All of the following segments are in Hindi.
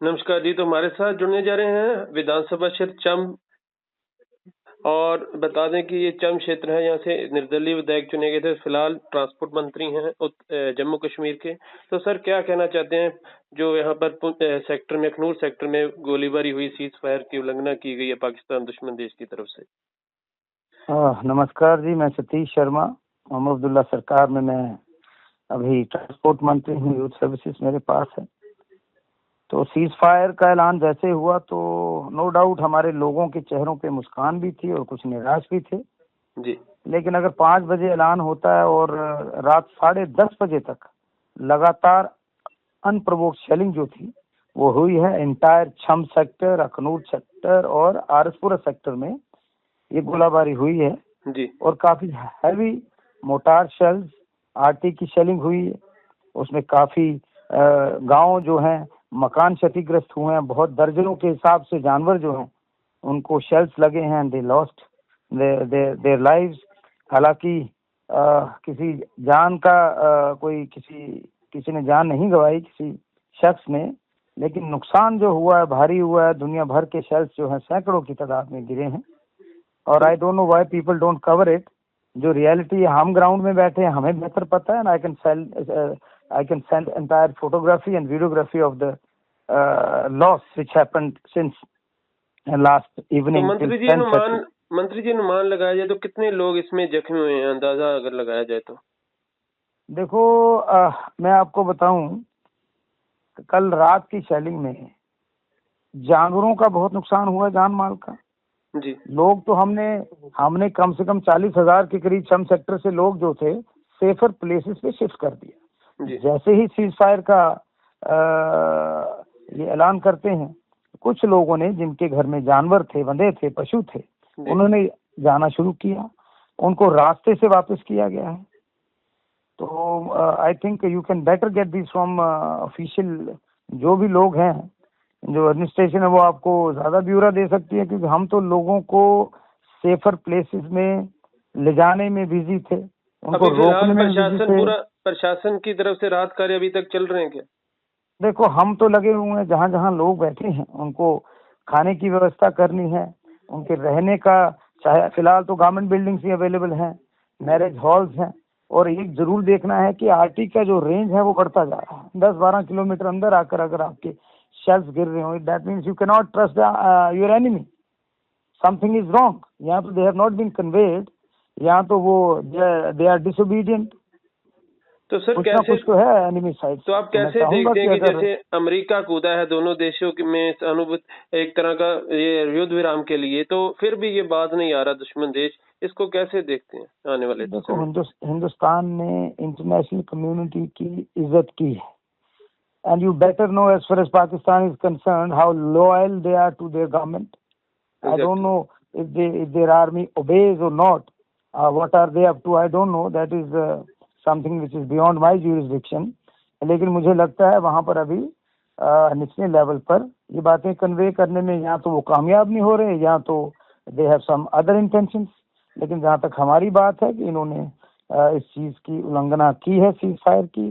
नमस्कार जी। तो हमारे साथ जुड़ने जा रहे हैं विधानसभा क्षेत्र चंब, और बता दें कि ये चंब क्षेत्र है, यहाँ से निर्दलीय विधायक चुने गए थे। फिलहाल ट्रांसपोर्ट मंत्री हैं जम्मू कश्मीर के। तो सर, क्या कहना चाहते हैं जो यहाँ पर सेक्टर में, अखनूर सेक्टर में गोलीबारी हुई, सीज फायर की उल्लंघना की गई है पाकिस्तान दुश्मन देश की तरफ से? नमस्कार जी, मैं सतीश शर्मा, मोहम्मद अब्दुल्ला सरकार में मैं अभी ट्रांसपोर्ट मंत्री हूँ। यूथ सर्विसेज मेरे पास है। तो सीज फायर का ऐलान जैसे हुआ तो नो डाउट हमारे लोगों के चेहरों पे मुस्कान भी थी और कुछ निराश भी थे जी। लेकिन अगर 5 बजे ऐलान होता है और रात 10:30 बजे तक लगातार अनप्रोवोक्ड शेलिंग जो थी वो हुई है इंटायर छम सेक्टर, अखनूर सेक्टर और आरसपुरा सेक्टर में ये गोलाबारी हुई है जी। और काफी हैवी मोटार शेल्स, आरटी की शेलिंग हुई है। उसमें काफी गांव जो हैं मकान क्षतिग्रस्त हुए हैं। बहुत दर्जनों के हिसाब से जानवर जो हैं उनको शेल्स लगे हैं। They lost their lives. हालांकि किसी जान का किसी ने जान नहीं गंवाई, किसी शख्स ने, लेकिन नुकसान जो हुआ है भारी हुआ है। दुनिया भर के शेल्स जो हैं सैकड़ों की तादाद में गिरे हैं और I don't know why people don't cover it. जो रियलिटी हम ग्राउंड में बैठे हैं हमें बेहतर पता है। I can send entire photography and videography of the loss which happened since last evening. मंत्री जी, अनुमान लगाया जाए तो कितने लोग इसमें जख्मी हुए हैं, अंदाजा अगर लगाया जाए तो? देखो, मैं आपको बताऊं, कल रात की शेलिंग में जानवरों का बहुत नुकसान हुआ, जान माल का। जी। लोग तो हमने कम से कम 40,000 के करीब छम सेक्टर से लोग जो थे सेफर प्लेसेस पे शिफ्ट कर दिया। जैसे ही सीज फायर का ये ऐलान करते हैं, कुछ लोगों ने जिनके घर में जानवर थे, बंधे थे, पशु थे, उन्होंने जाना शुरू किया। उनको रास्ते से वापस किया गया है। तो I think you can better get this from official. जो भी लोग हैं, जो एडमिनिस्ट्रेशन है, वो आपको ज्यादा ब्यौरा दे सकती है, क्योंकि हम तो लोगों को सेफर प्लेसेस में ले जाने में बिजी थे, उनको रोकने में बिजी थे। प्रशासन की तरफ से राहत कार्य अभी तक चल रहे हैं क्या? देखो, हम तो लगे हुए हैं, जहाँ जहाँ लोग बैठे हैं उनको खाने की व्यवस्था करनी है, उनके रहने का। चाहे फिलहाल तो गवर्नमेंट बिल्डिंग्स ही अवेलेबल हैं, मैरिज हॉल्स हैं, और एक जरूर देखना है कि आरटी का जो रेंज है वो बढ़ता जा रहा है। 10-12 किलोमीटर अंदर आकर अगर आपके शेल्स गिर रहे हो, that means you can not trust your enemy. Something is wrong. यहाँ तो they have not been conveyed, यहाँ तो वो दे आर डिसोबीडियंट। तो सर, कैसे कुछ तो है एनिमी साइड। तो आप कैसे देखते हैं कि जैसे अमेरिका कूदा है दोनों देशों में अनुभूति एक तरह का ये युद्ध विराम के लिए, तो फिर भी ये बात नहीं आ रहा दुश्मन देश, इसको कैसे देखते हैं आने वाले? देखो, हिंदुस्तान ने इंटरनेशनल कम्युनिटी की इज्जत की है, and you better know as far as Pakistan is concerned how loyal they are to their government. Exactly. I don't know if their army obeys or not. What are they up to? I don't know. That is something which is beyond my jurisdiction. लेकिन मुझे लगता है वहां पर अभी निचले लेवल पर ये बातें कन्वे करने में या तो वो कामयाब नहीं हो रहे, या तो they have some other intentions. लेकिन जहाँ तक हमारी बात है कि इन्होंने इस चीज की उल्लंघना की है, सीज फायर की,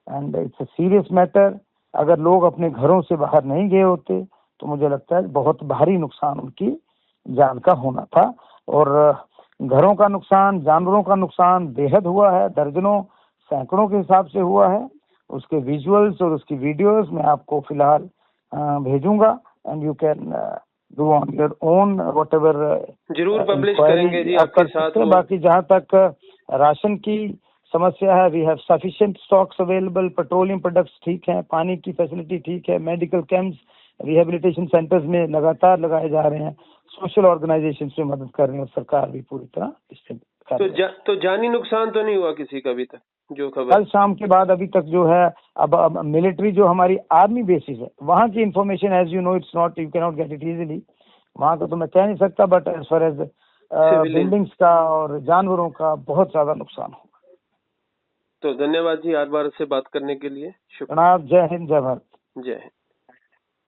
and it's a serious matter. अगर लोग अपने घरों से बाहर नहीं गए होते तो मुझे लगता है बहुत भारी नुकसान उनकी जान का होना था। और घरों का नुकसान, जानवरों का नुकसान बेहद हुआ है, दर्जनों सैकड़ों के हिसाब से हुआ है। उसके विजुअल्स और उसकी वीडियोस मैं आपको फिलहाल भेजूंगा, and you can do on your own whatever. जरूर पब्लिश करेंगे जी आपके साथ। बाकी जहाँ तक राशन की समस्या है, we have sufficient stocks available. Petroleum products ठीक हैं, पानी की फैसिलिटी ठीक है, मेडिकल कैंप्स, रिहेबिलिटेशन सेंटर्स में लगातार लगाए जा रहे हैं, सोशल ऑर्गेनाइजेशंस में मदद कर रहे हैं, और सरकार भी पूरी तरह इससे तो जानी नुकसान तो नहीं हुआ किसी का अभी तक? जो खबर कल शाम के बाद अभी तक जो है, अब मिलिट्री जो हमारी आर्मी बेसिस है वहाँ की information, as you know, it's not, you can not get it easily. वहाँ का तो मैं कह नहीं सकता, but as far as buildings का और जानवरों का बहुत ज्यादा नुकसान हुआ। तो धन्यवाद जी, हर बार से बात करने के लिए। शुक्रिया। जय हिंद, जय भारत। जय हिंद।